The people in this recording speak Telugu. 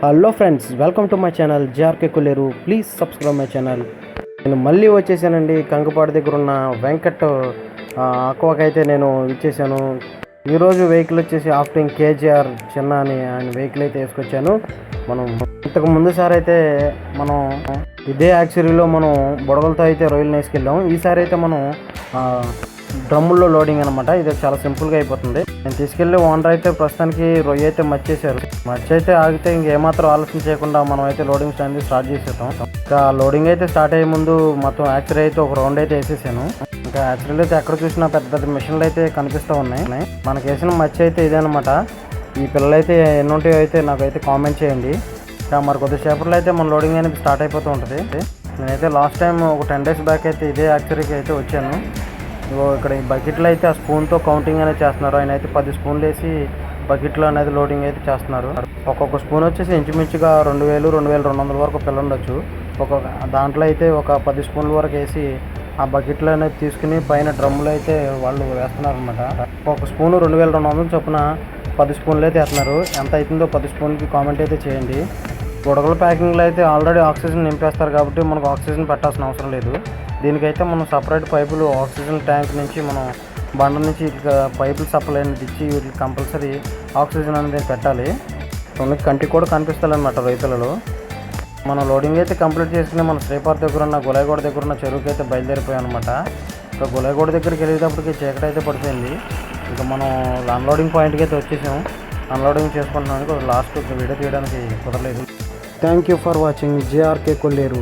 Hello friends, welcome to my channel JRK Kolleru. Please subscribe my channel. నేను మళ్ళీ వచ్చేసానండి. కంకపాడు దగ్గర ఉన్న వెంకట్ అక్వాకి అయితే నేను ఇచ్చేసాను. ఈరోజు వెహికల్ వచ్చేసి ఆఫ్టింగ్ కేజీఆర్ చిన్న అని ఆయన వెహికల్ అయితే వేసుకొచ్చాను. మనం ఇంతకు ముందుసారి అయితే మనం ఇదే యాక్చురీలో మనం బుడగలతో అయితే రొయ్యలు వేసుకెళ్ళాం. ఈసారి అయితే మనం డ్రమ్ముల్లో లోడింగ్ అనమాట. ఇది చాలా సింపుల్గా అయిపోతుంది. నేను తీసుకెళ్ళి ఓనర్ అయితే ప్రస్తుతానికి రొయ్య అయితే మర్చేశారు. మర్చి అయితే ఆగితే ఇంకేమాత్రం ఆలోచన చేయకుండా మనం అయితే లోడింగ్ స్టార్ట్ చేసేద్దాం. ఇంకా లోడింగ్ అయితే స్టార్ట్ అయ్యే ముందు మొత్తం యాక్చురీ అయితే ఒక రౌండ్ అయితే వేసేసాను. ఇంకా యాక్చురీలో అయితే ఎక్కడ చూసినా పెద్ద పెద్ద మిషన్లు అయితే కనిపిస్తూ ఉన్నాయి. మనకి వేసిన మర్చి అయితే ఇదేనమాట. ఈ పిల్లలు అయితే ఎన్ని ఉంటాయో అయితే నాకైతే కామెంట్ చేయండి. ఇంకా మరి కొద్దిసేపట్లో అయితే మన లోడింగ్ అనేది స్టార్ట్ అయిపోతూ ఉంటుంది. నేనైతే లాస్ట్ టైం ఒక 10 days బ్యాక్ అయితే ఇదే యాక్చురీకి అయితే వచ్చాను. ఇక్కడ ఈ బకెట్లో అయితే ఆ స్పూన్తో కౌంటింగ్ అనేది చేస్తున్నారు. ఆయన అయితే 10 స్పూన్లు వేసి బకెట్లో అనేది లోడింగ్ అయితే చేస్తున్నారు. ఒక్కొక్క స్పూన్ వచ్చేసి ఇంచుమించుగా 2000, 2200 వరకు పిల్ల ఉండొచ్చు. దాంట్లో అయితే ఒక 10 స్పూన్ల వరకు వేసి ఆ బకెట్లో అనేది తీసుకుని పైన డ్రమ్ములు అయితే వాళ్ళు వేస్తున్నారు అనమాట. ఒక స్పూను 2200 చొప్పున 10 స్పూన్లు అయితే వేస్తున్నారు. ఎంత అవుతుందో 10 స్పూన్కి కామెంట్ అయితే చేయండి. బుడగల ప్యాకింగ్లో అయితే ఆల్రెడీ ఆక్సిజన్ నింపేస్తారు కాబట్టి మనకు ఆక్సిజన్ పెట్టాల్సిన అవసరం లేదు. దీనికైతే మనం సపరేట్ పైపులు ఆక్సిజన్ ట్యాంక్ నుంచి మనం బండ నుంచి ఇట్లా పైపులు సప్లై అనేది ఇచ్చి వీటికి కంపల్సరీ ఆక్సిజన్ అనేది పెట్టాలి. కంటికి కూడా కనిపిస్తుంది అన్నమాట రైతులలో. మనం లోడింగ్ అయితే కంప్లీట్ చేసుకుని మన శ్రీపార్ దగ్గర ఉన్న గులాయిగూడ దగ్గర ఉన్న చెరువుకి అయితే బయలుదేరిపోయాం అనమాట. ఇంకా గులాయిగూడ దగ్గరికి వెళ్ళేటప్పటికి చీకటి అయితే పడిపోయింది. ఇంకా మనం అన్లోడింగ్ పాయింట్కి అయితే వచ్చేసాం. అన్లోడింగ్ చేసుకుంటున్నానికి లాస్ట్ వీడియో తీయడానికి కుదరలేదు. Thank you for watching JRK Kolleru.